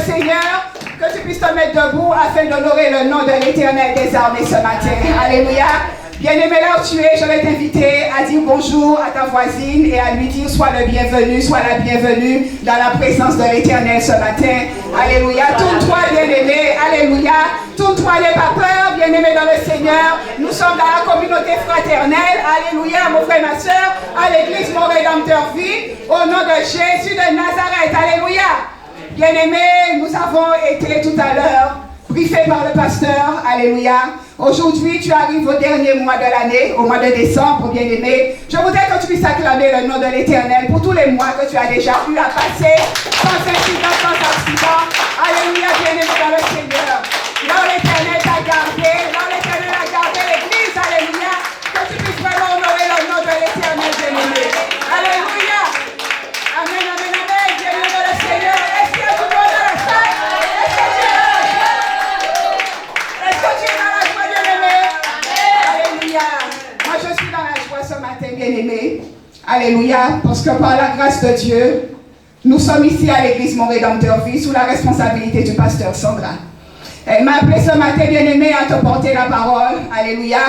Seigneur, que tu puisses te mettre debout afin d'honorer le nom de l'Éternel des armées ce matin. Alléluia. Bien-aimé, là où tu es, je vais t'inviter à dire bonjour à ta voisine et à lui dire sois le bienvenu, sois la bienvenue dans la présence de l'Éternel ce matin. Alléluia. Tourne-toi, bien-aimé. Alléluia. Tourne-toi, n'aie pas peur, bien-aimé dans le Seigneur. Nous sommes dans la communauté fraternelle. Alléluia, mon frère, ma soeur, à l'église Mon Rédempteur vit, au nom de Jésus de Nazareth. Alléluia. Bien-aimé, nous avons été tout à l'heure briefés par le pasteur. Alléluia. Aujourd'hui, tu arrives au dernier mois de l'année, au mois de décembre, bien-aimé. Je voudrais que tu puisses acclamer le nom de l'Éternel pour tous les mois que tu as déjà eu à passer, sans incident, sans accident. Alléluia, bien-aimé dans le Seigneur. Là où l'Éternel t'a gardé, là où l'Éternel a gardé l'Église, alléluia, que tu puisses vraiment honorer le nom de l'Éternel, bien-aimé. Alléluia. Amen, amen, amen, bien-aimé dans le Seigneur. Est-ce qu'il y a tout le monde dans la salle? Est-ce que tu es dans la joie? Est-ce que tu es dans la joie, bien-aimé? Alléluia. Moi, je suis dans la joie ce matin, bien-aimé. Alléluia. Parce que par la grâce de Dieu, nous sommes ici à l'église Mon Rédempteur Vie sous la responsabilité du pasteur Sandra. Elle m'a appelé ce matin, bien-aimé, à te porter la parole. Alléluia.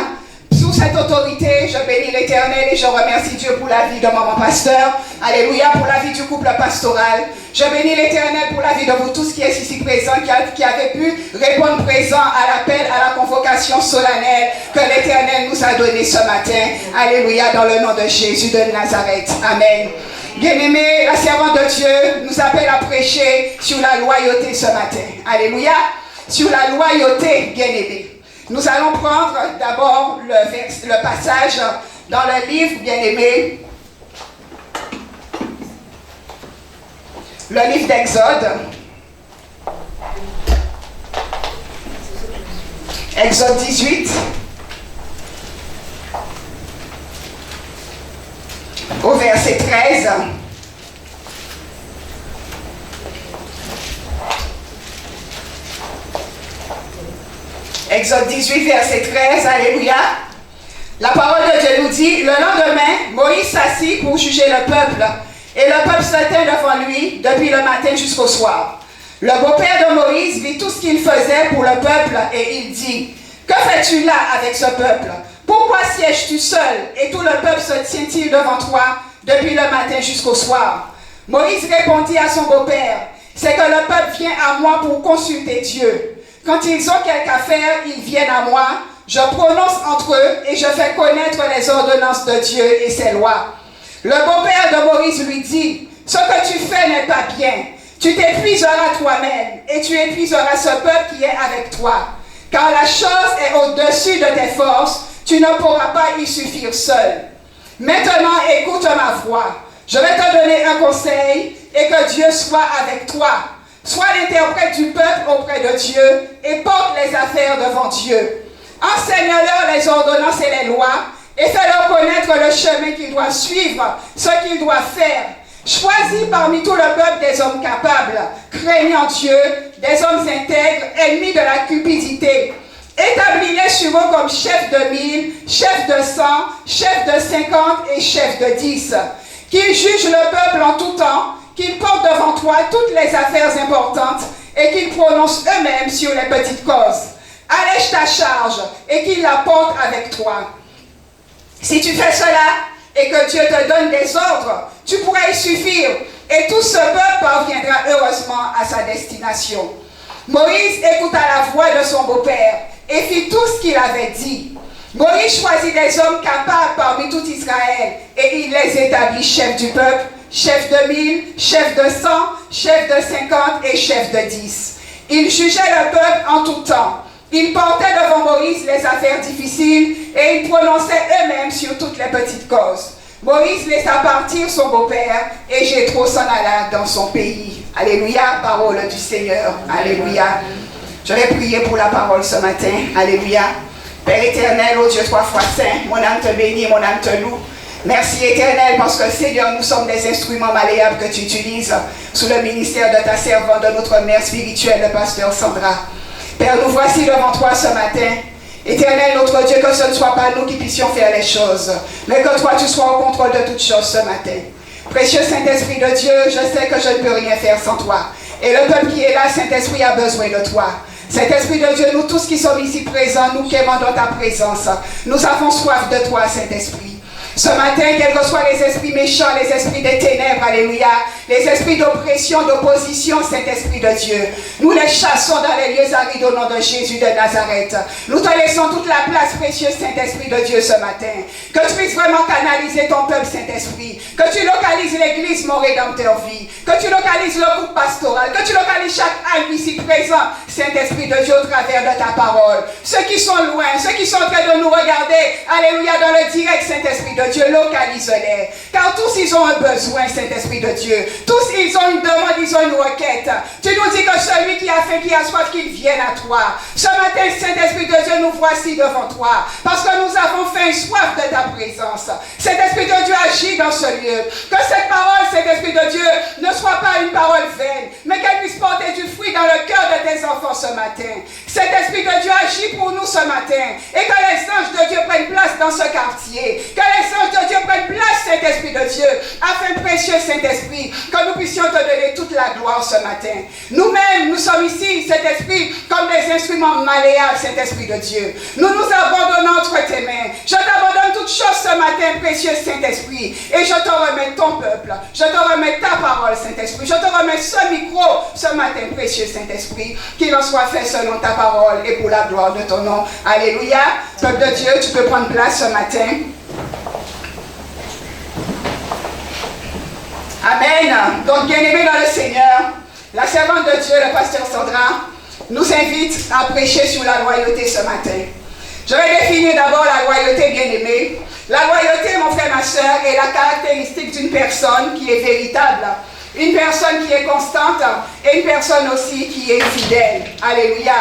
Sous cette autorité, je bénis l'Éternel et je remercie Dieu pour la vie de maman pasteur. Alléluia, pour la vie du couple pastoral. Je bénis l'Éternel pour la vie de vous tous qui êtes ici présents, qui avez pu répondre présent à l'appel, à la convocation solennelle que l'Éternel nous a donnée ce matin. Alléluia, dans le nom de Jésus de Nazareth. Amen. Bien-aimés, la servante de Dieu nous appelle à prêcher sur la loyauté ce matin. Alléluia. Sur la loyauté, bien-aimés. Nous allons prendre d'abord le passage dans le livre, bien-aimé, le livre d'Exode. Exode 18. Au verset 13. Exode 18, verset 13, alléluia. La parole de Dieu nous dit, le lendemain, Moïse s'assit pour juger le peuple, et le peuple se tint devant lui depuis le matin jusqu'au soir. Le beau-père de Moïse vit tout ce qu'il faisait pour le peuple, et il dit, que fais-tu là avec ce peuple? Pourquoi sièges-tu seul, et tout le peuple se tient-il devant toi depuis le matin jusqu'au soir? Moïse répondit à son beau-père, c'est que le peuple vient à moi pour consulter Dieu. Quand ils ont quelque affaire, ils viennent à moi, je prononce entre eux et je fais connaître les ordonnances de Dieu et ses lois. Le beau-père de Moïse lui dit, ce que tu fais n'est pas bien. Tu t'épuiseras toi-même et tu épuiseras ce peuple qui est avec toi. Car la chose est au-dessus de tes forces, tu ne pourras pas y suffire seul. Maintenant, écoute ma voix. Je vais te donner un conseil et que Dieu soit avec toi. Sois l'interprète du peuple auprès de Dieu et porte les affaires devant Dieu. Enseigne-leur les ordonnances et les lois et fais-leur connaître le chemin qu'ils doivent suivre, ce qu'ils doivent faire. Choisis parmi tout le peuple des hommes capables, craignant Dieu, des hommes intègres, ennemis de la cupidité. Établis-les sur eux comme chefs de 1000, chefs de 100, chefs de 50 et chefs de 10. Qu'ils jugent le peuple en tout temps, qu'ils portent devant toi toutes les affaires importantes et qu'ils prononcent eux-mêmes sur les petites causes. Allège ta charge et qu'ils la portent avec toi. Si tu fais cela et que Dieu te donne des ordres, tu pourras y suffire et tout ce peuple parviendra heureusement à sa destination. Moïse écouta la voix de son beau-père et fit tout ce qu'il avait dit. Moïse choisit des hommes capables parmi tout Israël et il les établit chefs du peuple, chef de 1000, chef de 100, chef de 50 et chef de 10. Ils jugeaient le peuple en tout temps. Ils portaient devant Moïse les affaires difficiles et ils prononçaient eux-mêmes sur toutes les petites causes. Moïse laissa partir son beau-père et Jéthro s'en alla dans son pays. Alléluia, parole du Seigneur. Alléluia. Je vais prier pour la parole ce matin. Alléluia. Père éternel, ô Dieu trois fois saint, mon âme te bénit, mon âme te loue. Merci éternel parce que Seigneur, nous sommes des instruments malléables que tu utilises sous le ministère de ta servante, de notre mère spirituelle, le pasteur Sandra. Père, nous voici devant toi ce matin. Éternel, notre Dieu, que ce ne soit pas nous qui puissions faire les choses, mais que toi tu sois au contrôle de toutes choses ce matin. Précieux Saint-Esprit de Dieu, je sais que je ne peux rien faire sans toi. Et le peuple qui est là, Saint-Esprit, a besoin de toi. Saint-Esprit de Dieu, nous tous qui sommes ici présents, nous qui aimons dans ta présence, nous avons soif de toi, Saint-Esprit. Ce matin, quels que soient les esprits méchants, les esprits des ténèbres, alléluia, les esprits d'oppression, d'opposition, Saint-Esprit de Dieu, nous les chassons dans les lieux arides au nom de Jésus de Nazareth. Nous te laissons toute la place précieuse, Saint-Esprit de Dieu, ce matin. Que tu puisses vraiment canaliser ton peuple, Saint-Esprit. Que tu localises l'église, mon rédempteur vie. Que tu localises le groupe pastoral. Que tu localises chaque âme ici présent, Saint-Esprit de Dieu, au travers de ta parole. Ceux qui sont loin, ceux qui sont en train de nous regarder, alléluia, dans le direct, Saint-Esprit de Dieu, localise-les. Car tous ils ont un besoin, Saint-Esprit de Dieu. Tous ils ont une demande, ils ont une requête. Tu nous dis que celui qui a faim, qui a soif, qu'il vienne à toi. Ce matin, Saint-Esprit de Dieu, nous voici devant toi. Parce que nous avons faim et soif de ta présence. Saint-Esprit de Dieu, agit dans ce lieu. Que cette parole, Saint-Esprit de Dieu, ne soit pas une parole vaine, mais qu'elle puisse porter du fruit dans le cœur de tes enfants ce matin. Saint-Esprit de Dieu, agit pour nous ce matin. Et que les anges de Dieu prennent place dans ce quartier. Que les anges de Dieu prennent place, Saint-Esprit de Dieu, afin, précieux Saint-Esprit, que nous puissions te donner toute la gloire ce matin. Nous-mêmes, nous sommes ici, Saint-Esprit, comme des instruments malléables, Saint-Esprit de Dieu. Nous nous abandonnons entre tes mains. Je t'abandonne toutes choses ce matin, précieux Saint-Esprit, et je te remets ton peuple. Je te remets ta parole, Saint-Esprit. Je te remets ce micro ce matin, précieux Saint-Esprit, qu'il en soit fait selon ta parole et pour la gloire de ton nom. Alléluia. Peuple de Dieu, tu peux prendre place ce matin. Amen. Donc, bien-aimés dans le Seigneur, la servante de Dieu, le pasteur Sandra, nous invite à prêcher sur la loyauté ce matin. Je vais définir d'abord la loyauté, bien-aimée. La loyauté, mon frère, ma soeur, est la caractéristique d'une personne qui est véritable, une personne qui est constante et une personne aussi qui est fidèle. Alléluia.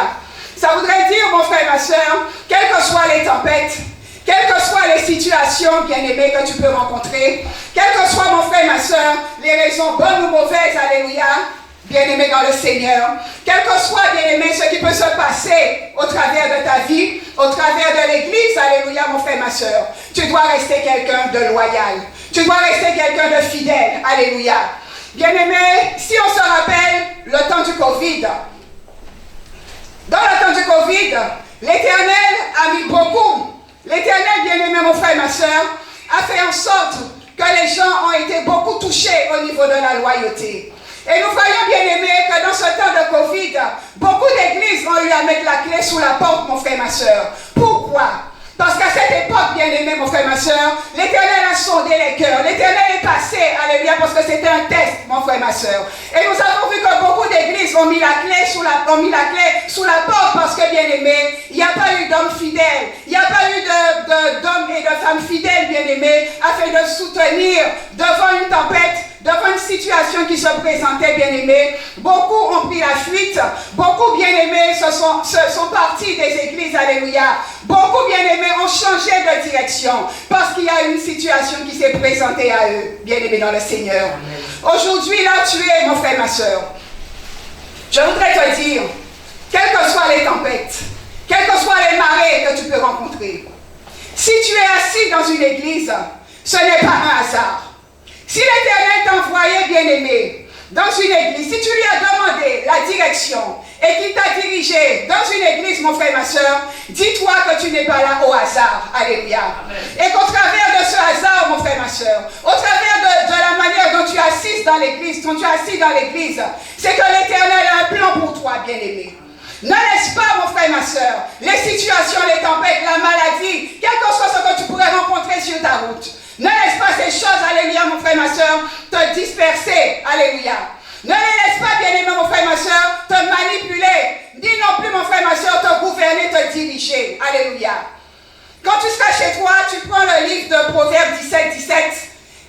Ça voudrait dire, mon frère, ma soeur, quelles que soient les tempêtes, quelles que soient les situations, bien-aimées, que tu peux rencontrer, quelles que soient, mon frère, ma soeur, les raisons bonnes ou mauvaises, alléluia, bien-aimé dans le Seigneur, quel que soit, bien-aimé, ce qui peut se passer au travers de ta vie, au travers de l'église, alléluia, mon frère, ma soeur, tu dois rester quelqu'un de loyal, tu dois rester quelqu'un de fidèle, alléluia. Bien-aimé, si on se rappelle le temps du Covid, dans le temps du Covid, l'Éternel a mis beaucoup. L'Éternel, bien-aimé, mon frère et ma soeur, a fait en sorte que les gens ont été beaucoup touchés au niveau de la loyauté. Et nous voyons, bien-aimé, que dans ce temps de Covid, beaucoup d'églises ont eu à mettre la clé sous la porte, mon frère et ma soeur. Pourquoi? Parce qu'à cette époque, bien-aimé, mon frère et ma soeur, l'Éternel a sondé les cœurs. L'Éternel est passé, alléluia, parce que c'était un test, mon frère et ma soeur. Et nous avons vu que beaucoup d'églises ont mis la clé sous la porte parce que, bien-aimé, il n'y a pas eu d'hommes fidèles. Il n'y a pas eu d'hommes et de femmes fidèles, bien-aimés, afin de soutenir devant une tempête, devant une situation qui se présentait, bien-aimés. Beaucoup ont pris la fuite. Beaucoup, bien-aimés, sont partis des églises, alléluia. Beaucoup, bien-aimés, ont changé de direction parce qu'il y a une situation qui s'est présentée à eux, bien-aimés dans le Seigneur. Aujourd'hui, là, tu es, mon frère, ma soeur. Je voudrais te dire, quelles que soient les tempêtes, quelles que soient les marées que tu peux rencontrer, si tu es assis dans une église, ce n'est pas un hasard. Si l'Éternel t'envoyait, bien-aimé, dans une église, si tu lui as demandé la direction et qu'il t'a dirigé dans une église, mon frère et ma soeur, dis-toi que tu n'es pas là au hasard. Alléluia. Et qu'au travers de ce hasard, mon frère et ma soeur, au travers de la manière dont tu assises dans l'église, dont tu es assis dans l'église, c'est que l'Éternel a un plan pour toi, bien-aimé. Ne laisse pas, mon frère et ma soeur, les situations, les tempêtes, la maladie, quel que soit ce que tu pourrais rencontrer sur ta route. Ne laisse pas ces choses, alléluia, mon frère et ma soeur, te disperser, alléluia. Ne les laisse pas, bien-aimé, mon frère et ma soeur, te manipuler. Ni non plus, mon frère et ma soeur, te gouverner, te diriger, alléluia. Quand tu seras chez toi, tu prends le livre de Proverbes 17, 17,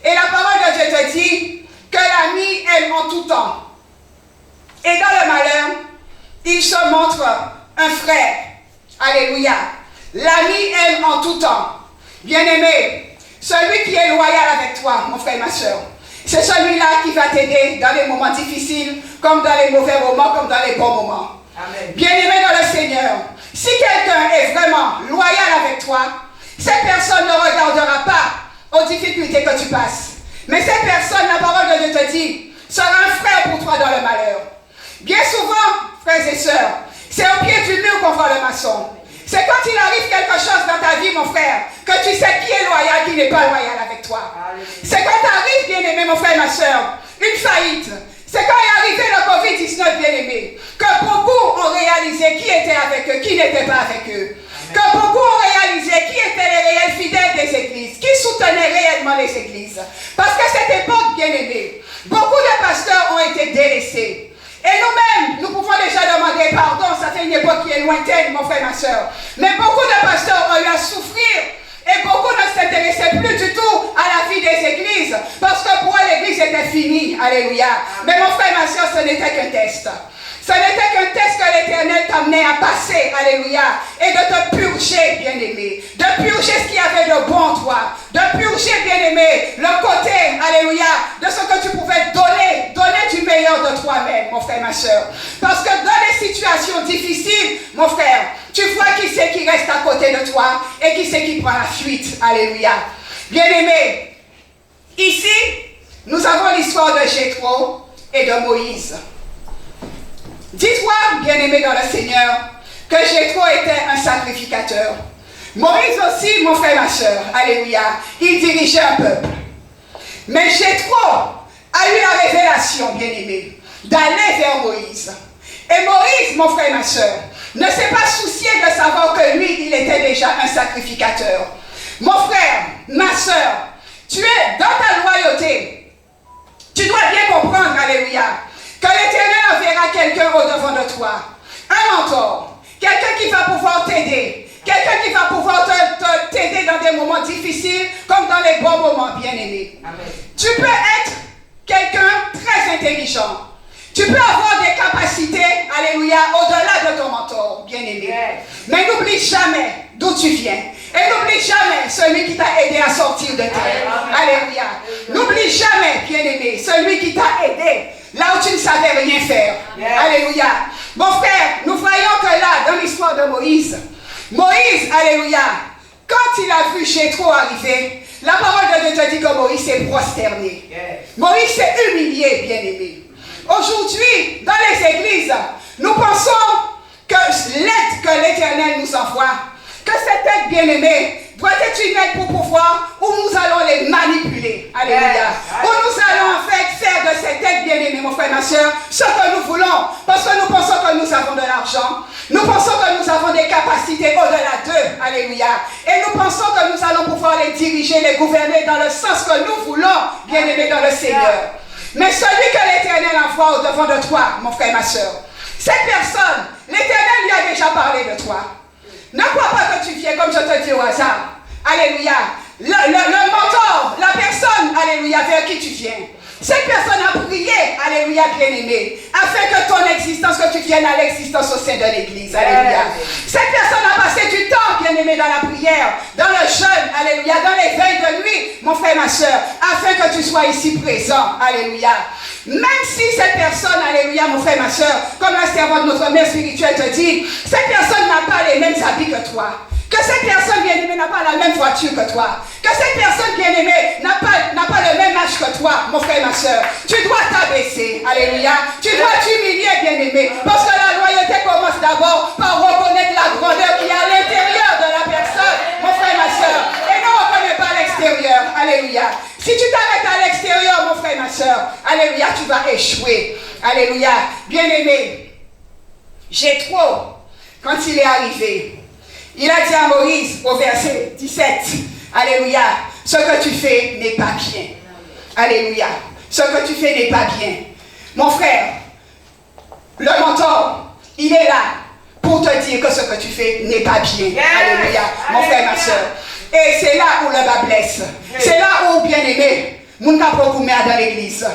et la parole de Dieu te dit que l'ami aime en tout temps. Et dans le malheur, il se montre un frère, alléluia. L'ami aime en tout temps. Bien-aimé, celui qui est loyal avec toi, mon frère et ma soeur, c'est celui-là qui va t'aider dans les moments difficiles, comme dans les mauvais moments, comme dans les bons moments. Bien-aimé dans le Seigneur, si quelqu'un est vraiment loyal avec toi, cette personne ne regardera pas aux difficultés que tu passes. Mais cette personne, la parole de Dieu te dit, sera un frère pour toi dans le malheur. Bien souvent, frères et sœurs, c'est au pied du mur qu'on voit le maçon. C'est quand il arrive quelque chose dans ta vie, mon frère, que tu sais qui est loyal, qui n'est pas loyal avec toi. C'est quand arrive, bien-aimé, mon frère, ma soeur, une faillite. C'est quand est arrivé le COVID-19, bien-aimé, que beaucoup ont réalisé qui était avec eux, qui n'était pas avec eux. Que beaucoup ont réalisé qui étaient les réels fidèles des églises, qui soutenaient réellement les églises. Parce qu'à cette époque, bien-aimé, beaucoup de pasteurs ont été délaissés. Et nous-mêmes, nous pouvons déjà demander pardon, ça fait une époque qui est lointaine, mon frère, ma soeur. Mais beaucoup de pasteurs ont eu à souffrir et beaucoup ne s'intéressaient plus du tout à la vie des églises parce que pour eux, l'église était finie. Alléluia. Mais mon frère, ma soeur, ce n'était qu'un test. Ce n'était qu'un test que l'Éternel t'amenait à passer, alléluia, et de te purger, bien-aimé, de purger ce qu'il y avait de bon en toi, de purger, bien-aimé, le côté, alléluia, de ce que tu pouvais donner du meilleur de toi-même, mon frère, ma soeur. Parce que dans les situations difficiles, mon frère, tu vois qui c'est qui reste à côté de toi et qui c'est qui prend la fuite, alléluia. Bien-aimé, ici, nous avons l'histoire de Jéthro et de Moïse. Dis-toi, bien-aimé dans le Seigneur, que Jéthro était un sacrificateur. Moïse aussi, mon frère, ma soeur, alléluia, il dirigeait un peuple. Mais Jéthro a eu la révélation, bien-aimé, d'aller vers Moïse. Et Moïse, mon frère, ma soeur, ne s'est pas soucié de savoir que lui, il était déjà un sacrificateur. Mon frère, ma soeur, tu es dans ta loyauté. Tu dois bien comprendre, alléluia, que l'Éternel enverra quelqu'un au-devant de toi. Un mentor. Quelqu'un qui va pouvoir t'aider. Quelqu'un qui va pouvoir t'aider dans des moments difficiles comme dans les bons moments, bien-aimés. Tu peux être quelqu'un très intelligent. Tu peux avoir des capacités, alléluia, au-delà de ton mentor, bien-aimé. Mais n'oublie jamais d'où tu viens. Et n'oublie jamais celui qui t'a aidé à sortir de terre. Alléluia. N'oublie jamais, bien-aimé, celui qui t'a aidé là où tu ne savais rien faire. Alléluia. Mon frère, nous voyons que là, dans l'histoire de Moïse, alléluia, quand il a vu Jéthro arriver, la parole de Dieu te dit que Moïse s'est prosterné. Moïse s'est humilié, bien-aimé. Aujourd'hui, dans les églises, nous pensons que l'aide que l'Éternel nous envoie, que cette aide bien-aimée doit être une aide pour pouvoir, où nous allons les manipuler. Alléluia. Où nous allons en fait faire de cette aide bien-aimée, mon frère, ma soeur, ce que nous voulons. Parce que nous pensons que nous avons de l'argent. Nous pensons que nous avons des capacités au-delà d'eux. Alléluia. Et nous pensons que nous allons pouvoir les diriger, les gouverner dans le sens que nous voulons, bien-aimés dans le Seigneur. Mais celui que l'Éternel envoie au-devant de toi, mon frère, ma soeur, cette personne, l'Éternel lui a déjà parlé de toi. Ne crois pas que tu viens comme je te dis au hasard. Alléluia. Le mentor, la personne, alléluia, vers qui tu viens. Cette personne a prié, alléluia, bien-aimé, afin que ton existence, que tu viennes à l'existence au sein de l'Église. Alléluia. Cette personne a passé du temps, bien-aimé, dans la prière, dans le jeûne, alléluia, dans les veilles de nuit, mon frère, ma soeur, afin que tu sois ici présent. Alléluia. Même si cette personne, alléluia, mon frère, ma soeur, comme la servante de notre mère spirituelle te dit, cette personne n'a pas les mêmes habits que toi. Que cette personne bien-aimée n'a pas la même voiture que toi. Que cette personne bien-aimée n'a pas le même âge que toi, mon frère et ma soeur. Tu dois t'abaisser. Alléluia. Tu dois t'humilier, bien-aimé. Parce que la loyauté commence d'abord par reconnaître la grandeur qui est à l'intérieur de la personne, mon frère et ma soeur. Et ne reconnais pas l'extérieur. Alléluia. Si tu t'arrêtes à l'extérieur, mon frère et ma soeur, alléluia, tu vas échouer. Alléluia. Bien-aimé, Jéthro, quand il est arrivé, il a dit à Moïse au verset 17, alléluia, ce que tu fais n'est pas bien. Alléluia, ce que tu fais n'est pas bien. Mon frère, le mentor, il est là pour te dire que ce que tu fais n'est pas bien. Alléluia, mon frère, ma soeur. Et c'est là où le bas blesse. C'est là où, bien-aimé, mon capot vous met dans l'église.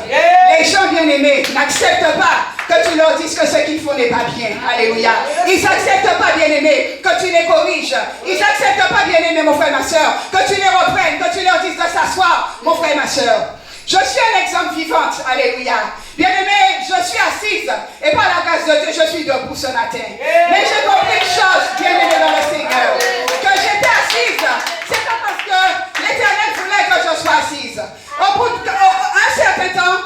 Les gens bien-aimés n'acceptent pas que tu leur dises que ce qu'ils font n'est pas bien. Alléluia. Ils n'acceptent pas, bien-aimés, que tu les corriges. Ils n'acceptent pas, bien-aimés, mon frère, ma soeur, que tu les reprennes, que tu leur dises de s'asseoir, mon frère, ma soeur. Je suis un exemple vivant. Alléluia. Bien-aimé, je suis assise. Et par la grâce de Dieu, je suis debout ce matin. Mais j'ai compris une chose, bien-aimé dans le Seigneur. Que j'étais assise. C'est pas parce que l'Éternel voulait que je sois assise. Au bout d'un certain temps,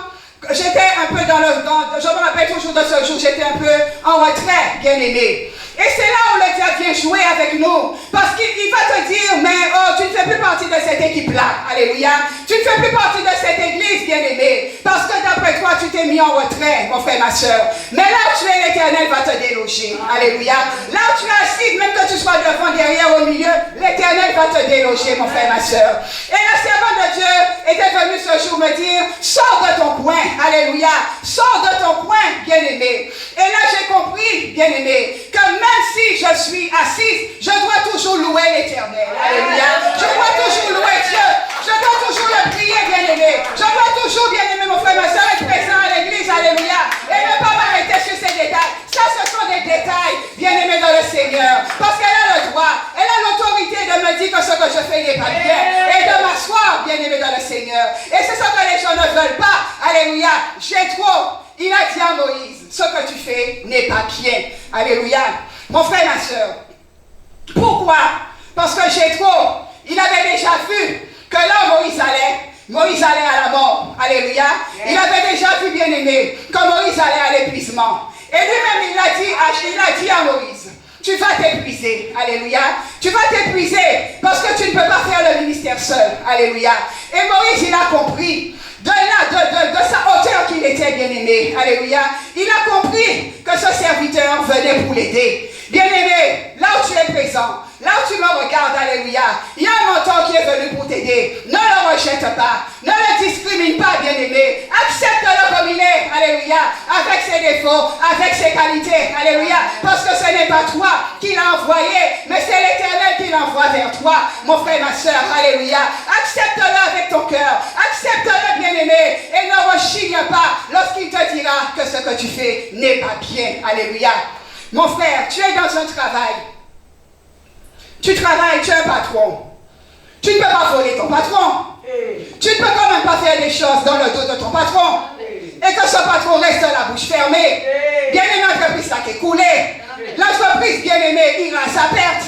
j'étais un peu je me rappelle toujours de ce jour, j'étais un peu en retrait, bien aimé. Et c'est là où le diable vient jouer avec nous. Parce qu'il va te dire, mais oh, tu ne fais plus partie de cette équipe-là. Alléluia. Tu ne fais plus partie de cette église, bien-aimé. Parce que d'après toi, tu t'es mis en retrait, mon frère, ma soeur. Mais là où tu es, l'Éternel va te déloger. Alléluia. Là où tu es assis, même que tu sois devant, derrière, au milieu, l'Éternel va te déloger, mon frère, ma soeur. Et le servant de Dieu était venu ce jour me dire, sors de ton coin. Alléluia. Sors de ton coin, bien-aimé. Et là, j'ai compris, bien-aimé, que même si je suis assise, je dois toujours louer l'Éternel. Alléluia. Je dois toujours louer Dieu. Je dois toujours le prier, bien-aimé. Je dois toujours, bien-aimé, mon frère, ma soeur, être présent à l'église. Alléluia. Et ne pas m'arrêter sur ces détails. Ça, ce sont des détails, bien-aimé, dans le Seigneur. Parce qu'elle a le droit, elle a l'autorité de me dire que ce que je fais n'est pas bien. Et de m'asseoir, bien-aimé, dans le Seigneur. Et c'est ce que les gens ne veulent pas. Alléluia. J'ai trop. Il a dit à Moïse, ce que tu fais n'est pas bien. Alléluia. Mon frère, ma soeur, pourquoi? Parce que j'ai trop. Il avait déjà vu que là où Moïse allait à la mort. Alléluia. Il avait déjà vu, bien aimé, que Moïse allait à l'épuisement. Et lui-même, il a dit à Moïse, tu vas t'épuiser. Alléluia. Tu vas t'épuiser parce que tu ne peux pas faire le ministère seul. Alléluia. Et Moïse, il a compris. De sa hauteur qu'il était, bien-aimé. Alléluia. Il a compris que ce serviteur venait pour l'aider. Bien-aimé, là où tu es présent, là où tu me regardes, alléluia, il y a un mentor qui est venu pour t'aider. Ne le rejette pas. Ne le discrimine pas, bien-aimé. Accepte-le comme il est, alléluia, avec ses défauts, avec ses qualités, alléluia. Parce que ce n'est pas toi qui l'as envoyé, mais c'est l'Éternel qui l'envoie vers toi, mon frère, ma soeur, alléluia. Accepte-le avec ton cœur. Accepte-le, bien-aimé, et ne rechigne pas lorsqu'il te dira que ce que tu fais n'est pas bien, alléluia. Mon frère, tu es dans un travail. Tu travailles, tu es un patron. Tu ne peux pas voler ton patron. Tu ne peux quand même pas faire des choses dans le dos de ton patron. Et que ce patron reste la bouche fermée. Bien-aimé, l'entreprise qui est coulée. L'entreprise, bien-aimé, ira à sa perte.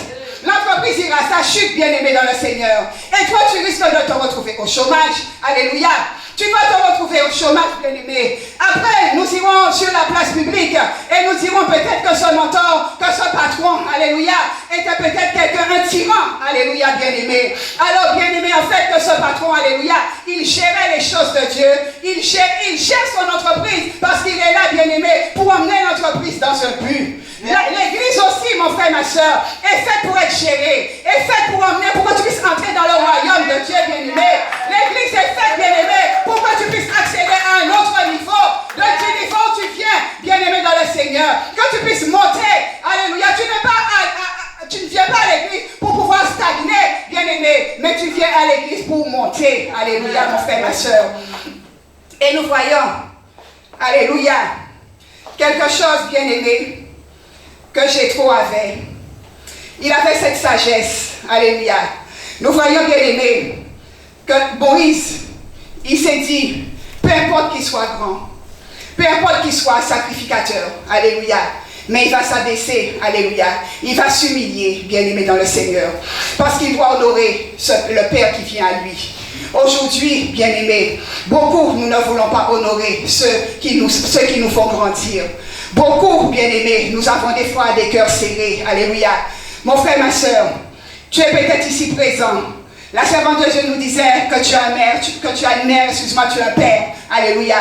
L'entreprise ira à sa chute, bien-aimé dans le Seigneur. Et toi, tu risques de te retrouver au chômage. Alléluia. Tu vas te retrouver au chômage, bien-aimé. Après, nous irons sur la place publique et nous dirons peut-être que ce mentor, que ce patron, alléluia, était peut-être un tyran, alléluia, bien-aimé. Alors, bien-aimé, en fait, que ce patron, alléluia, il gérait les choses de Dieu. Il gère son entreprise parce qu'il est là, bien-aimé, pour emmener l'entreprise dans un but. L'église aussi, mon frère, ma soeur, est faite pour être gérée, est faite pour emmener, pour que tu puisses entrer dans le royaume de Dieu, bien-aimé. L'église est faite, bien-aimé, pour que tu puisses accéder à un autre niveau, du niveau où tu viens, bien-aimé dans le Seigneur, que tu puisses monter, alléluia. Tu ne viens pas à l'église pour pouvoir stagner, bien-aimé, mais tu viens à l'église pour monter, alléluia, mon frère, ma soeur. Et nous voyons, alléluia, quelque chose, bien-aimé, que Jéthro avait. Il avait cette sagesse. Alléluia. Nous voyons, bien aimé, que Moïse, il s'est dit, peu importe qu'il soit grand, peu importe qu'il soit sacrificateur, alléluia, mais il va s'abaisser, alléluia, il va s'humilier, bien aimé dans le Seigneur, parce qu'il doit honorer le Père qui vient à lui. Aujourd'hui, bien aimé, beaucoup nous ne voulons pas honorer ceux qui nous font grandir. Beaucoup, bien-aimés, nous avons des fois des cœurs serrés. Alléluia. Mon frère, ma soeur, tu es peut-être ici présent. La servante de Dieu nous disait que tu as une mère, excuse-moi, tu as un père. Alléluia.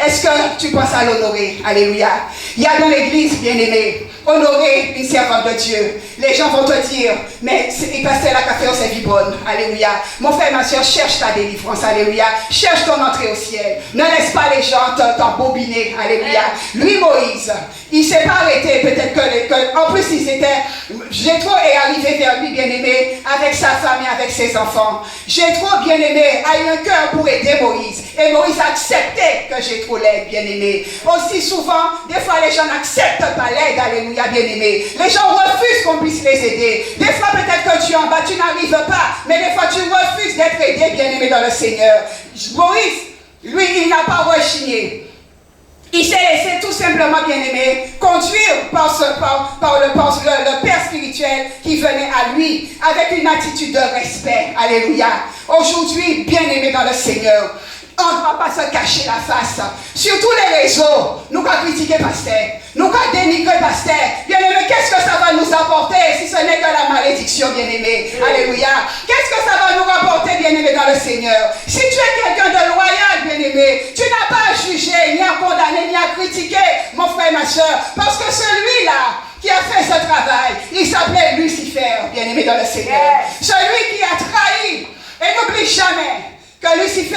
Est-ce que tu penses à l'honorer? Alléluia. Il y a dans l'église, bien-aimé, honorer une servante de Dieu. Les gens vont te dire, mais il passait la café, c'est vibonne. Alléluia. Mon frère, ma soeur, cherche ta délivrance. Alléluia. Cherche ton entrée au ciel. Ne laisse pas les gens t'embobiner. Alléluia. Lui, Moïse, il ne s'est pas arrêté. Peut-être que en plus, Jéthro est arrivé vers lui, bien-aimé, avec sa femme et avec ses enfants. Jéthro, bien-aimé, a eu un cœur pour aider Moïse. Et Moïse a accepté que Jéthro l'aide, bien-aimé. Aussi souvent, des fois, les gens n'acceptent pas l'aide. Alléluia, bien-aimé. Les gens refusent qu'on puisse les aider. Des fois, peut-être que tu es en bas, tu n'arrives pas. Mais des fois, tu refuses d'être aidé, bien-aimé, dans le Seigneur. Moïse, lui, il n'a pas rechigné. Il s'est laissé tout simplement, bien-aimé, conduire par le Père spirituel qui venait à lui avec une attitude de respect. Alléluia. Aujourd'hui, bien-aimé dans le Seigneur, On ne va pas se cacher la face. Sur tous les réseaux, nous allons critiquer pasteur. Nous allons dénigrer pasteur. Bien-aimé, qu'est-ce que ça va nous apporter si ce n'est que la malédiction, bien-aimé? Alléluia. Qu'est-ce que ça va nous rapporter, bien-aimé, dans le Seigneur? Si tu es quelqu'un de loyal, bien-aimé, tu n'as pas à juger, ni à condamner, ni à critiquer, mon frère et ma soeur. Parce que celui-là qui a fait ce travail, il s'appelait Lucifer, bien-aimé dans le Seigneur. Celui qui a trahi. Et n'oublie jamais que Lucifer,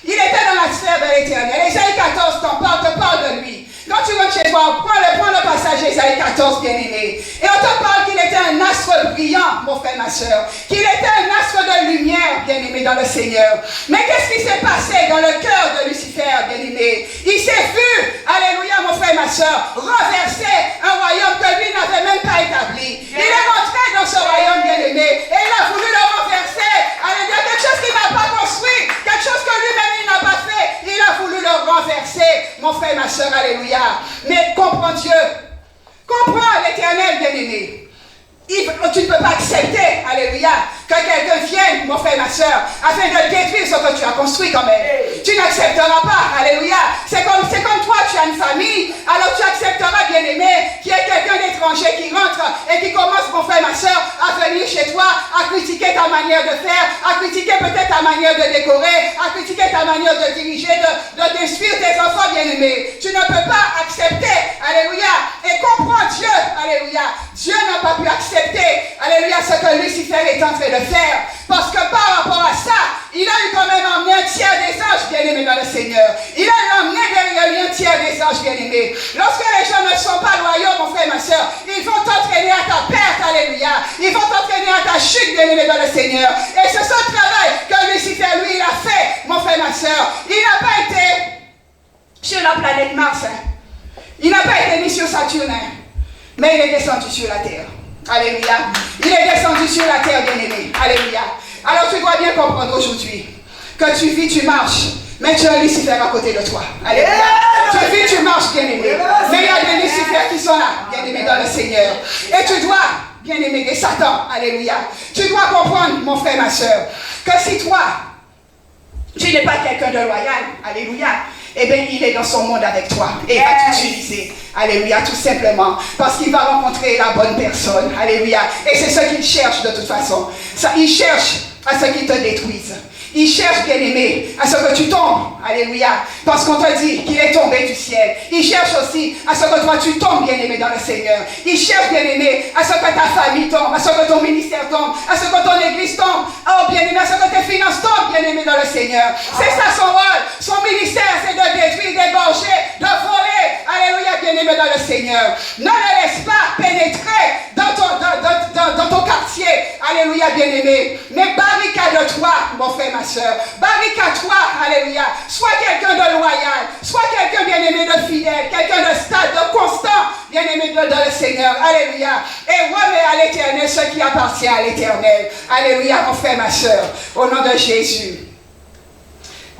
il était dans la sphère de l'Éternel. Ésaïe 14 te parle de lui. Quand tu rentres chez toi, prends le passage d'Ésaïe 14, bien-aimé. Et on te parle qu'il était un astre brillant, mon frère, ma soeur. Qu'il était un astre de lumière, bien-aimé, dans le Seigneur. Mais qu'est-ce qui s'est passé dans le cœur de Lucifer, bien-aimé? Il s'est vu, alléluia, mon frère, ma soeur, renverser un royaume que lui n'avait même pas établi. Il est rentré dans ce royaume, bien-aimé, et il a voulu le renverser. Alléluia, quelque chose qu'il n'a pas construit, quelque chose que lui-même il n'a pas fait. Il a voulu le renverser, mon frère, ma soeur, alléluia. Mais comprends Dieu, comprends l'Éternel, bien-aimé. Tu ne peux pas accepter, alléluia, que quelqu'un vienne, mon frère et ma soeur, afin de détruire ce que tu as construit quand même. Tu n'accepteras pas, alléluia. C'est comme toi, tu as une famille, alors tu accepteras, bien-aimé, qu'il y ait quelqu'un d'étranger qui rentre et qui commence, mon frère et ma soeur, à venir chez toi, à critiquer ta manière de faire, à critiquer peut-être ta manière de décorer, à critiquer ta manière de diriger, de détruire tes enfants, bien-aimés. Tu ne peux pas accepter, alléluia, et comprends Dieu, alléluia. Dieu n'a pas pu accepter, alléluia, ce que Lucifer est en train de faire. Parce que par rapport à ça, il a eu quand même emmené un tiers des anges bien-aimés dans le Seigneur. Il a emmené derrière lui un tiers des anges bien-aimés. Lorsque les gens ne sont pas loyaux, mon frère et ma soeur, ils vont t'entraîner à ta perte, alléluia. Ils vont t'entraîner à ta chute, bien-aimé dans le Seigneur. Et c'est ce travail que Lucifer, lui, il a fait, mon frère et ma soeur. Il n'a pas été sur la planète Mars. Il n'a pas été mis sur Saturne. Mais il est descendu sur la terre. Alléluia. Il est descendu sur la terre, bien-aimé. Alléluia. Alors tu dois bien comprendre aujourd'hui que tu vis, tu marches, mais tu as un Lucifer à côté de toi. Alléluia. Tu vis, tu marches, bien-aimé. Mais il y a des Lucifers qui sont là, bien-aimé, dans le Seigneur. Et tu dois, bien-aimé, des Satan. Alléluia. Tu dois comprendre, mon frère, ma soeur, que si toi, tu n'es pas quelqu'un de loyal, alléluia, eh bien, il est dans son monde avec toi et il va t'utiliser. Alléluia, tout simplement. Parce qu'il va rencontrer la bonne personne. Alléluia. Et c'est ce qu'il cherche de toute façon. Ça, il cherche à ce qu'il te détruise. Il cherche, bien-aimé, à ce que tu tombes. Alléluia. Parce qu'on te dit qu'il est tombé du ciel. Il cherche aussi à ce que toi tu tombes, bien-aimé, dans le Seigneur. Il cherche, bien-aimé, à ce que ta famille tombe, à ce que ton ministère tombe, à ce que ton église tombe. Oh, bien-aimé, à ce que tes finances tombent, bien-aimé, dans le Seigneur. C'est ça son rôle. Son ministère, c'est de détruire, d'égorger, de voler. Alléluia, bien-aimé, dans le Seigneur. Ne le laisse pas pénétrer dans ton quartier. Alléluia, bien-aimé. Mais barricade-toi, mon frère, ma soeur. Barricade-toi, alléluia. Sois quelqu'un de loyal. Sois quelqu'un, bien-aimé, de fidèle. Quelqu'un de stable, de constant, bien-aimé, dans le Seigneur. Alléluia. Et remets à l'Éternel ce qui appartient à l'Éternel. Alléluia, mon frère, ma soeur. Au nom de Jésus.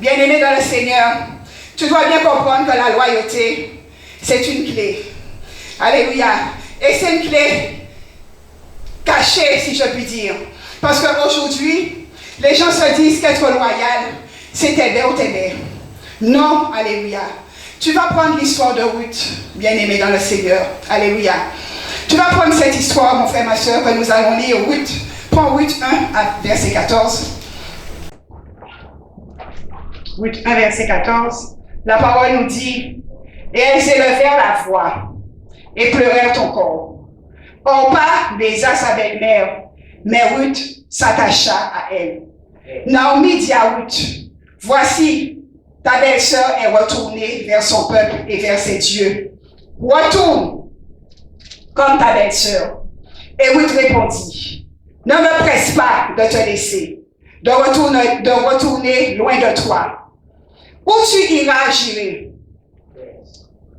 Bien-aimé dans le Seigneur, tu dois bien comprendre que la loyauté, c'est une clé. Alléluia. Et c'est une clé cachée, si je puis dire. Parce qu'aujourd'hui, les gens se disent qu'être loyal, c'est t'aider ou t'aider. Non, alléluia. Tu vas prendre l'histoire de Ruth, bien-aimée dans le Seigneur. Alléluia. Tu vas prendre cette histoire, mon frère, ma soeur, que nous allons lire. Ruth. Prends Ruth 1, verset 14. Ruth 1, verset 14. La parole nous dit, et elles élevèrent la voix et pleurèrent encore. Orpa baisa sa belle-mère, mais Ruth s'attacha à elle. Naomi dit à Ruth, voici, ta belle-sœur est retournée vers son peuple et vers ses dieux. Retourne comme ta belle-sœur. Et Ruth répondit, ne me presse pas de te laisser, de retourner loin de toi. Où tu iras, j'irai.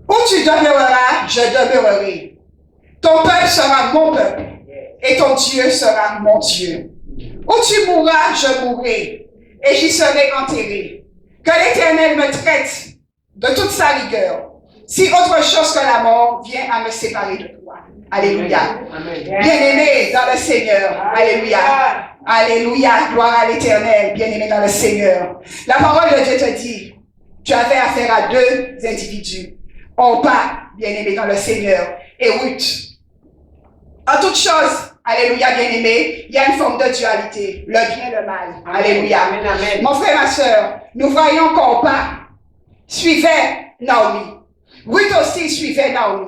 Où tu demeureras, je demeurerai. Ton peuple sera mon peuple, et ton Dieu sera mon Dieu. Où tu mourras, je mourrai, et j'y serai enterré. Que l'Éternel me traite de toute sa rigueur, si autre chose que la mort vient à me séparer de toi. Alléluia. Bien-aimés dans le Seigneur. Alléluia. Alléluia. Gloire à l'Éternel. Bien-aimés dans le Seigneur. La parole de Dieu te dit, tu avais affaire à deux individus. Orpa, bien-aimé dans le Seigneur, et Ruth. En toute chose, alléluia, bien-aimé, il y a une forme de dualité, le bien et le mal. Alléluia. Amen, amen. Mon frère, ma soeur, nous voyons qu'Orpa suivait Naomi. Ruth aussi suivait Naomi.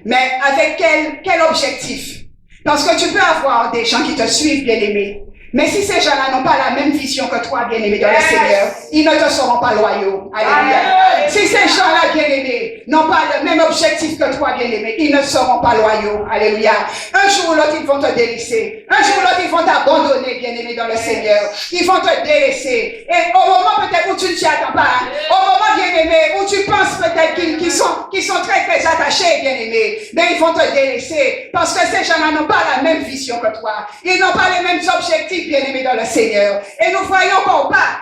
Mais avec quel objectif? Parce que tu peux avoir des gens qui te suivent, bien-aimé. Mais si ces gens-là n'ont pas la même vision que toi, bien-aimé, dans le Seigneur, ils ne te seront pas loyaux. Alléluia. Si ces gens-là, bien-aimés, n'ont pas le même objectif que toi, bien-aimé, ils ne seront pas loyaux. Alléluia. Un jour ou l'autre, ils vont te délaisser. Un jour ou l'autre, ils vont t'abandonner, bien-aimé, dans le Seigneur. Ils vont te délaisser. Et au moment peut-être où tu ne t'y attends pas, au moment, bien-aimé, où tu penses peut-être qu'ils sont très, très attachés, bien-aimé, mais ils vont te délaisser. Parce que ces gens-là n'ont pas la même vision que toi. Ils n'ont pas les mêmes objectifs, bien-aimés dans le Seigneur. Et nous voyons qu'Orpa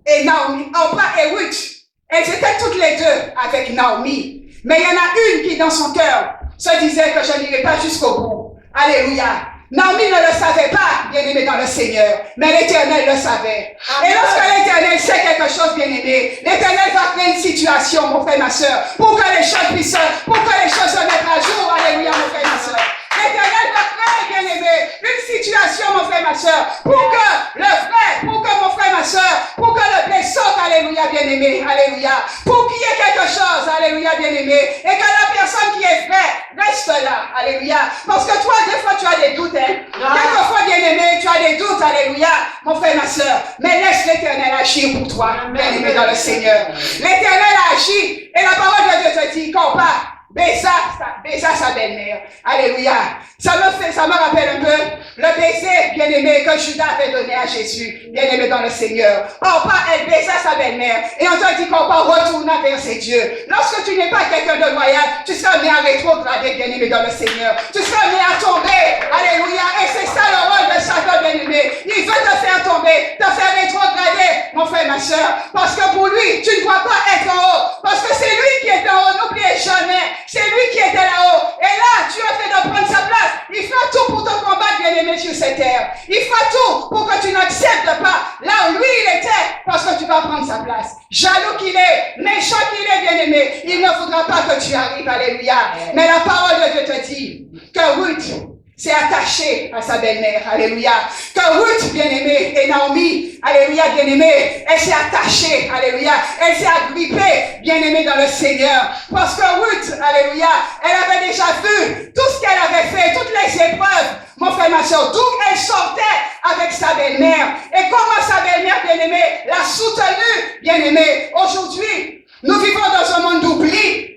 et Naomi, Orpa et Ruth, elles étaient toutes les deux avec Naomi. Mais il y en a une qui, dans son cœur, se disait que je n'irai pas jusqu'au bout. Alléluia. Naomi ne le savait pas, bien-aimé dans le Seigneur, mais l'Éternel le savait. Et lorsque l'Éternel sait quelque chose, bien-aimé, l'Éternel va créer une situation, mon frère, ma soeur, pour que les choses puissent, pour que les choses se mettent à jour. Alléluia, mon frère, ma soeur. L'Éternel va créer, bien-aimé, une situation, mon frère, ma soeur, pour que le frère, pour que mon frère, ma soeur, pour que le blé saute, alléluia, bien-aimé, alléluia, pour qu'il y ait quelque chose, alléluia, bien-aimé, et que la personne qui est vraie reste là, alléluia, parce que toi, des fois, tu as des doutes, hein, quelquefois, bien-aimé, tu as des doutes, alléluia, mon frère, ma soeur, mais laisse l'Éternel agir pour toi, bien-aimé dans le Seigneur. L'Éternel agit, et la parole de Dieu te dit, qu'on part. Baisa sa belle-mère. Alléluia. Ça me rappelle un peu le baiser, bien-aimé, que Judas avait donné à Jésus, bien-aimé dans le Seigneur. Orpa, elle baisa sa belle-mère. Et on te dit qu'Orpa retourne vers ses dieux. Lorsque tu n'es pas quelqu'un de loyal, tu seras amené à rétrograder, bien-aimé dans le Seigneur. Tu seras amené à tomber. Alléluia. Et c'est ça le rôle de Satan, bien-aimé. Il veut te faire tomber, te faire rétrograder, mon frère, ma soeur. Parce que pour lui, tu ne dois pas être en haut. Parce que c'est lui qui est en haut. N'oubliez jamais. C'est lui qui était là-haut. Et là, tu as fait de prendre sa place. Il fera tout pour te combattre, bien-aimé, sur cette terre. Il fera tout pour que tu n'acceptes pas là où lui il était, parce que tu vas prendre sa place. Jaloux qu'il est, méchant qu'il est, bien-aimé, il ne voudra pas que tu arrives. Alléluia. Mais la parole de Dieu te dit que Ruth s'est attachée à sa belle-mère. Alléluia. Que Ruth, bien-aimée, et Naomi, alléluia, bien-aimée, elle s'est attachée. Alléluia. Elle s'est agrippée, bien-aimée dans le Seigneur. Parce que Ruth, alléluia, elle avait déjà vu tout ce qu'elle avait fait, toutes les épreuves. Mon frère, ma soeur, d'où elle sortait avec sa belle-mère. Et comment sa belle-mère, bien-aimée, l'a soutenue, bien-aimée. Aujourd'hui, nous vivons dans un monde d'oubli.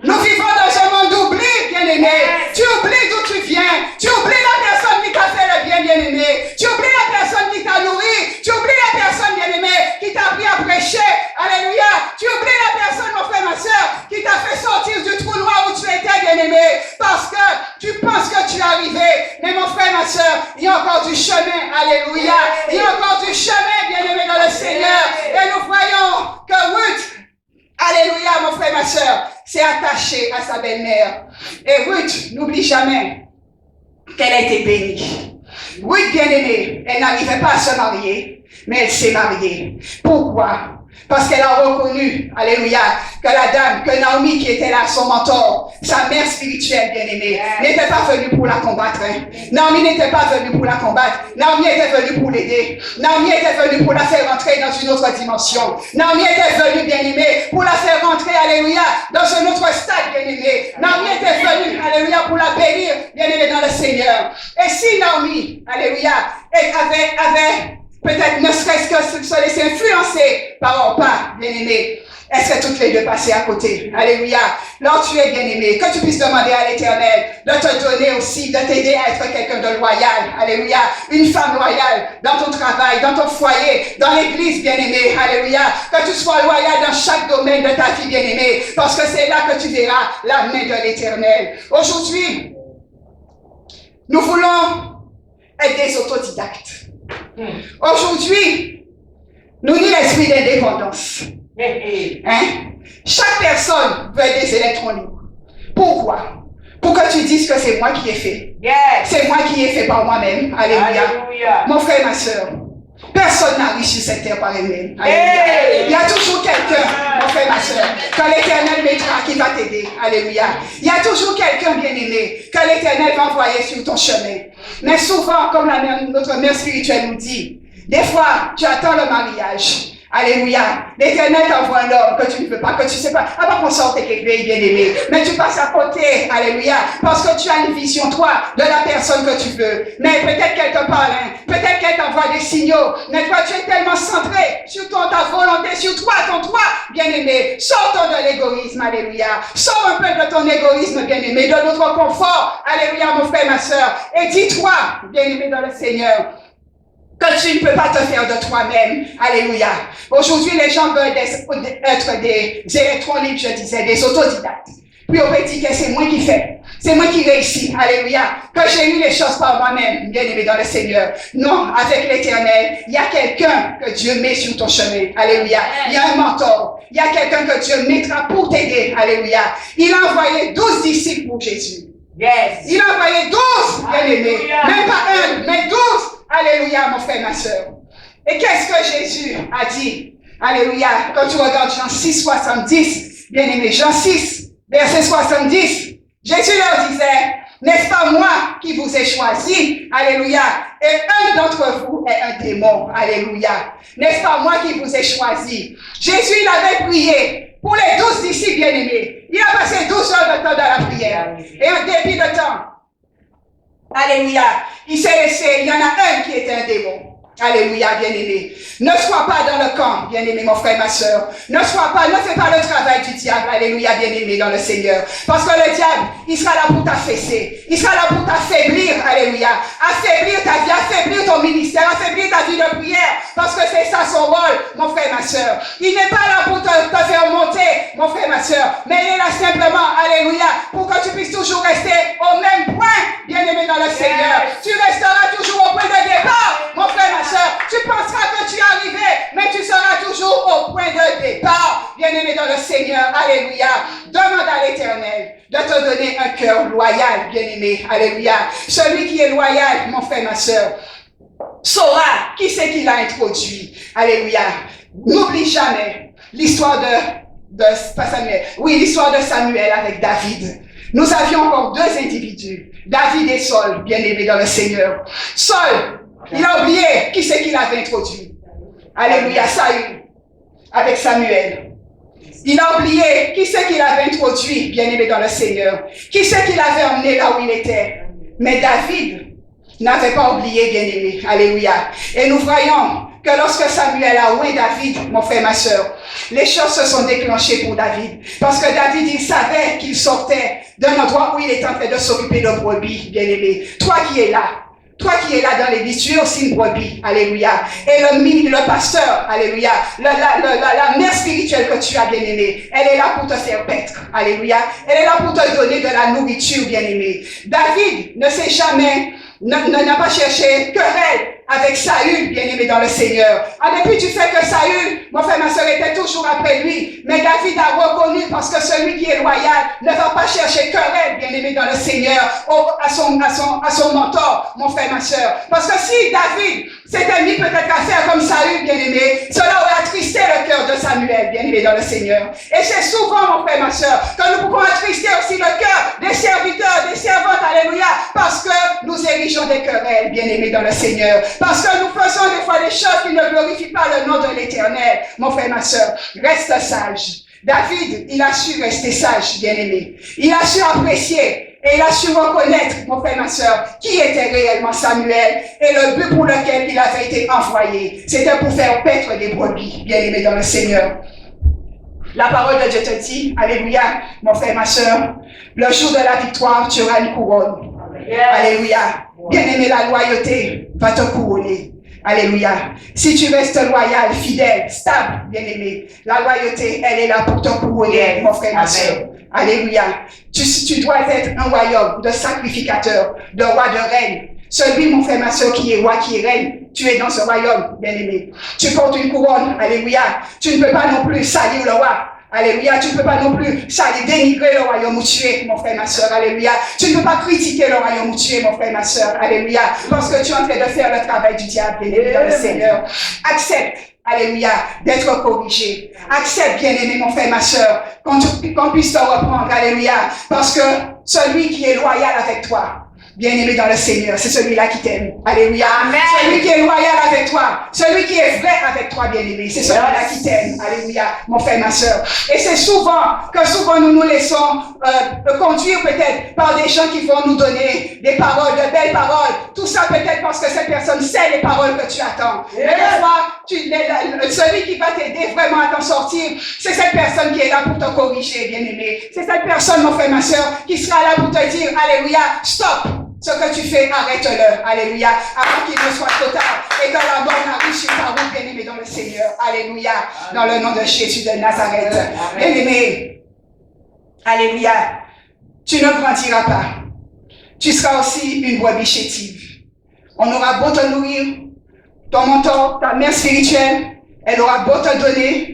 Nous vivons dans un monde d'oubli, bien-aimé. Tu oublies d'où tu viens. Tu oublies la personne qui t'a fait le bien, bien-aimé. Tu oublies la personne qui t'a nourri. Tu oublies la personne, bien-aimé, qui t'a appris à prêcher. Alléluia. Tu oublies la personne, mon frère, ma soeur, qui t'a fait sortir du trou noir où tu étais, bien-aimé. Parce que tu penses que tu es arrivé. Mais mon frère, ma soeur, il y a encore du chemin. Alléluia. Il y a encore du chemin, bien-aimé, dans le Seigneur. Et nous voyons que Ruth, alléluia, mon frère, ma soeur, s'est attachée à sa belle-mère. Et Ruth, n'oublie jamais qu'elle a été bénie. Ruth, bien-aimée, elle n'arrivait pas à se marier, mais elle s'est mariée. Pourquoi? Parce qu'elle a reconnu, alléluia, que la dame, que Naomi qui était là, son mentor, sa mère spirituelle bien-aimée, n'était pas venue pour la combattre. Naomi n'était pas venue pour la combattre. Naomi était venue pour l'aider. Naomi était venue pour la faire rentrer dans une autre dimension. Naomi était venue, bien-aimée, pour la faire rentrer, alléluia, dans un autre stade, bien-aimée. Naomi était venue, alléluia, pour la bénir, bien-aimée, dans le Seigneur. Et si Naomi, alléluia, avait peut-être ne serait-ce que se laisser influencer par Orpa, bien-aimé, est-ce que toutes les deux passaient à côté? Alléluia. Lorsque tu es bien-aimé, que tu puisses demander à l'Éternel de te donner aussi, de t'aider à être quelqu'un de loyal. Alléluia. Une femme loyale dans ton travail, dans ton foyer, dans l'église, bien-aimé. Alléluia. Que tu sois loyal dans chaque domaine de ta vie, bien-aimé. Parce que c'est là que tu verras la main de l'Éternel. Aujourd'hui, nous voulons être des autodidactes. Aujourd'hui, nous nie l'esprit d'indépendance. Hein? Chaque personne veut être des électrons libres. Pourquoi? pour que tu dises que c'est moi qui ai fait. Yes. C'est moi qui ai fait par moi-même. Alléluia. Alléluia. Mon frère, ma soeur, personne n'a réussi sur cette terre par elle-même. Hey. Il y a toujours quelqu'un, mon frère, ma soeur, que l'Éternel mettra qui va t'aider. Alléluia. Il y a toujours quelqu'un bien-aimé que l'Éternel va envoyer sur ton chemin. Mais souvent, comme notre mère spirituelle nous dit, des fois, tu attends le mariage. Alléluia. L'Éternel t'envoie un homme que tu ne veux pas, que tu ne sais pas. Avant qu'on sorte avec bien aimé. Mais tu passes à côté. Alléluia. Parce que tu as une vision, toi, de la personne que tu veux. Mais peut-être qu'elle te parle. Peut-être qu'elle t'envoie des signaux. Mais toi, tu es tellement centré sur ta volonté, sur toi, ton toi, bien aimé. Sortons de l'égoïsme. Alléluia. Sors un peu de ton égoïsme, bien aimé, de notre confort. Alléluia, mon frère, ma soeur. Et dis-toi, bien aimé dans le Seigneur, que tu ne peux pas te faire de toi-même. Alléluia. Aujourd'hui, les gens veulent être des électroniques, je disais, des autodidactes. Puis on peut dire que c'est moi qui fais. C'est moi qui réussis. Alléluia. Que j'ai eu les choses par moi-même, bien aimé dans le Seigneur. Non, avec l'Éternel, il y a quelqu'un que Dieu met sur ton chemin. Alléluia. Il y a un mentor. Il y a quelqu'un que Dieu mettra pour t'aider. Alléluia. Il a envoyé 12 disciples pour Jésus. Yes. Il a envoyé 12, bien aimé. Même pas un, mais 12. Alléluia, mon frère, ma soeur. Et qu'est-ce que Jésus a dit? Alléluia. Quand tu regardes Jean 6, 70, bien aimé, Jean 6, verset 70, Jésus leur disait, n'est-ce pas moi qui vous ai choisi? Alléluia. Et un d'entre vous est un démon. Alléluia. N'est-ce pas moi qui vous ai choisi? Jésus, il avait prié pour les 12 disciples bien-aimés. Il a passé 12 heures de temps dans la prière. Et en début de temps, alléluia, il s'est laissé, il y en a un qui était un démon. Alléluia, bien-aimé. Ne sois pas dans le camp, bien-aimé, mon frère, ma soeur. Ne fais pas le travail du diable, alléluia, bien-aimé, dans le Seigneur. Parce que le diable, il sera là pour t'affaisser. Il sera là pour t'affaiblir, alléluia. Affaiblir ta vie, affaiblir ton ministère, affaiblir ta vie de prière. Parce que c'est ça son rôle, mon frère, ma soeur. Il n'est pas là pour te faire monter, mon frère, ma soeur. Mais il est là simplement, alléluia, pour que tu puisses toujours rester au même point, bien-aimé, dans le Seigneur. Tu resteras toujours au point de départ, mon frère, ma soeur. Tu penseras que tu es arrivé, mais tu seras toujours au point de départ, bien-aimé dans le Seigneur. Alléluia. Demande à l'Éternel de te donner un cœur loyal, bien-aimé. Alléluia. Celui qui est loyal, mon frère, ma soeur, saura qui c'est qui l'a introduit. Alléluia. N'oublie jamais l'histoire pas Samuel. Oui, l'histoire de Samuel avec David. Nous avions encore deux individus, David et Saul, bien-aimés dans le Seigneur. Saul, il a oublié qui c'est qui l'avait introduit. Alléluia, Saül, avec Samuel. Il a oublié qui c'est qui l'avait introduit, bien-aimé dans le Seigneur. Qui c'est qui l'avait emmené là où il était. Mais David n'avait pas oublié, bien-aimé. Alléluia. Et nous voyons que lorsque Samuel a oué David, mon frère, ma soeur, les choses se sont déclenchées pour David. Parce que David, il savait qu'il sortait d'un endroit où il était en train de s'occuper de brebis, bien-aimé. Toi qui es là, dans l'église, tu es aussi une brebis, alléluia. Et le pasteur, alléluia, la mère spirituelle que tu as, bien-aimée, elle est là pour te faire paître, alléluia. Elle est là pour te donner de la nourriture, bien-aimée. David ne s'est jamais, n'a pas cherché querelle avec Saül, bien-aimé dans le Seigneur. En dépit du fait que Saül, mon frère, ma soeur, était toujours après lui, mais David a reconnu parce que celui qui est loyal ne va pas chercher querelle, bien-aimé dans le Seigneur, à son mentor, mon frère, ma soeur. Parce que si David s'était mis peut-être à faire comme Saül, bien-aimé, cela aurait attristé le cœur de Samuel, bien-aimé dans le Seigneur. Et c'est souvent, mon frère, ma soeur, que nous pouvons attrister aussi le cœur des serviteurs, des servantes, alléluia, parce que nous érigeons des querelles, bien-aimés dans le Seigneur. Parce que nous faisons des fois des choses qui ne glorifient pas le nom de l'Éternel. Mon frère, ma soeur, reste sage. David, il a su rester sage, bien-aimé. Il a su apprécier et il a su reconnaître, mon frère, ma soeur, qui était réellement Samuel et le but pour lequel il avait été envoyé. C'était pour faire paître des brebis, bien-aimé dans le Seigneur. La parole de Dieu te dit, alléluia, mon frère, ma soeur, le jour de la victoire, tu auras une couronne. Yes. Alléluia. Bien-aimé, la loyauté va te couronner. Alléluia. Si tu restes loyal, fidèle, stable, bien-aimé, la loyauté, elle est là pour te couronner, mon frère, ma soeur. Alléluia. Tu dois être un royaume de sacrificateur, de roi, de reine. Celui, mon frère, ma soeur, qui est roi, qui est reine, tu es dans ce royaume, bien-aimé. Tu portes une couronne, alléluia. Tu ne peux pas non plus salir le roi. Alléluia. Tu ne peux pas non plus dénigrer le royaume où tu es, mon frère, ma soeur. Alléluia. Tu ne peux pas critiquer le royaume où tu es, mon frère, ma soeur. Alléluia. Parce que tu es en train de faire le travail du diable, bien-aimé dans le Seigneur. Accepte. Alléluia, d'être corrigé. Accepte, bien-aimé, mon frère, ma soeur, qu'on puisse te reprendre. Alléluia. Parce que celui qui est loyal avec toi, bien-aimé dans le Seigneur, c'est celui-là qui t'aime. Alléluia. Amen. Celui qui est loyal avec toi, celui qui est vrai avec toi, bien-aimé, c'est celui-là qui t'aime. Alléluia, mon frère, ma soeur. Et c'est souvent nous nous laissons conduire peut-être par des gens qui vont nous donner des paroles, de belles paroles. Tout ça peut-être parce que cette personne sait les paroles que tu attends. Mais des fois, celui qui va t'aider vraiment à t'en sortir, c'est cette personne qui est là pour te corriger, bien-aimé. C'est cette personne, mon frère, ma soeur, qui sera là pour te dire, alléluia, stop. Ce que tu fais, arrête-le. Alléluia. Avant qu'il ne soit trop tard et que la mort n'arrive sur ta route, bien-aimé dans le Seigneur. Alléluia. Dans le nom de Jésus de Nazareth. Bien-aimé. Alléluia. Tu ne grandiras pas. Tu seras aussi une brebis chétive. On aura beau te nourrir, ton mentor, ta mère spirituelle, elle aura beau te donner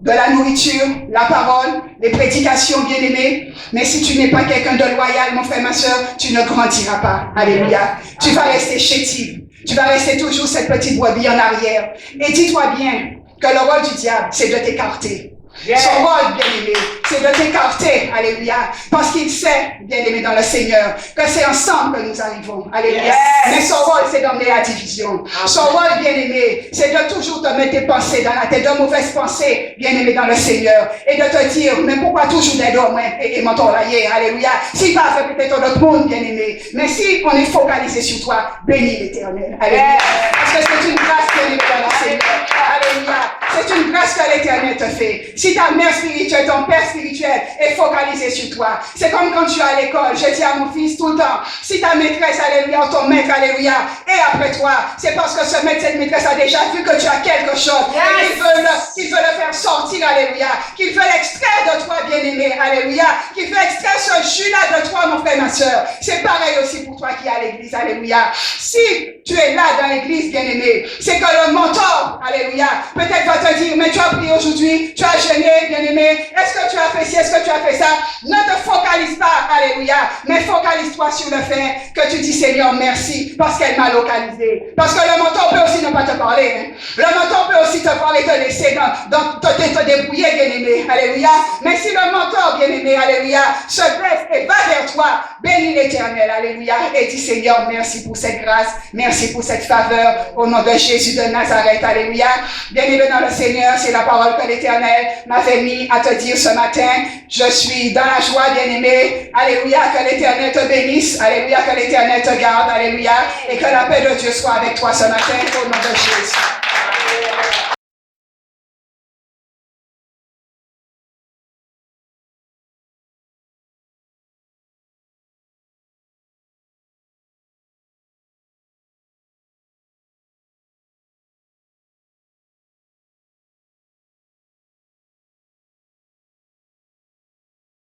de la nourriture, la parole, les prédications, bien-aimées. Mais si tu n'es pas quelqu'un de loyal, mon frère, ma soeur, tu ne grandiras pas. Alléluia. Tu vas rester chétive. Tu vas rester toujours cette petite brebis en arrière. Et dis-toi bien que le rôle du diable, c'est de t'écarter. Yeah. Son rôle, bien-aimé, c'est de t'écarter, alléluia, parce qu'il sait, bien-aimé dans le Seigneur, que c'est ensemble que nous arrivons, alléluia. Yes. Mais son rôle, c'est d'emmener la division. Amen. Son rôle, bien-aimé, c'est de toujours te mettre tes pensées dans la tête, de mauvaises pensées, bien-aimé dans le Seigneur, et de te dire, mais pourquoi toujours des hommes et m'entourailler, alléluia. S'il va faire peut-être notre monde, bien-aimé, mais si on est focalisé sur toi, bénis l'Éternel, alléluia. Yes. Parce que c'est une grâce, bien-aimé dans le Seigneur, alléluia. C'est une grâce que l'Éternel te fait. Si ta mère spirituelle, ton père spirituel est focalisé sur toi, c'est comme quand tu es à l'école. Je dis à mon fils tout le temps, si ta maîtresse, alléluia, ou ton maître, alléluia, est après toi, c'est parce que ce maître, cette maîtresse a déjà vu que tu as quelque chose. Yes. Et qu'il veut le faire sortir, alléluia. Qu'il veut l'extraire de toi, bien-aimé, alléluia. Qu'il veut extraire ce jus-là de toi, mon frère, ma soeur. C'est pareil aussi pour toi qui es à l'église, alléluia. Si tu es là dans l'église, bien-aimé, c'est que le mentor, alléluia, peut-être va te dire, mais tu as prié aujourd'hui, tu as jeûné, bien-aimé, est-ce que tu as fait ci, est-ce que tu as fait ça? Ne te focalise pas, alléluia, mais focalise-toi sur le fait que tu dis, Seigneur, merci, parce qu'elle m'a localisé. Parce que le mentor peut aussi ne pas te parler. Hein. Le mentor peut aussi te parler, te laisser te débrouiller, bien-aimé, alléluia. Mais si le mentor, bien-aimé, alléluia, se baisse et va vers toi, bénis l'Éternel, alléluia, et dis, Seigneur, merci pour cette grâce, merci pour cette faveur, au nom de Jésus de Nazareth, alléluia. Bien-aimé dans le Seigneur, c'est la parole que l'Éternel m'avait mis à te dire ce matin. Je suis dans la joie, bien-aimé. Alléluia, que l'Éternel te bénisse. Alléluia, que l'Éternel te garde. Alléluia, et que la paix de Dieu soit avec toi ce matin, au nom de Jésus.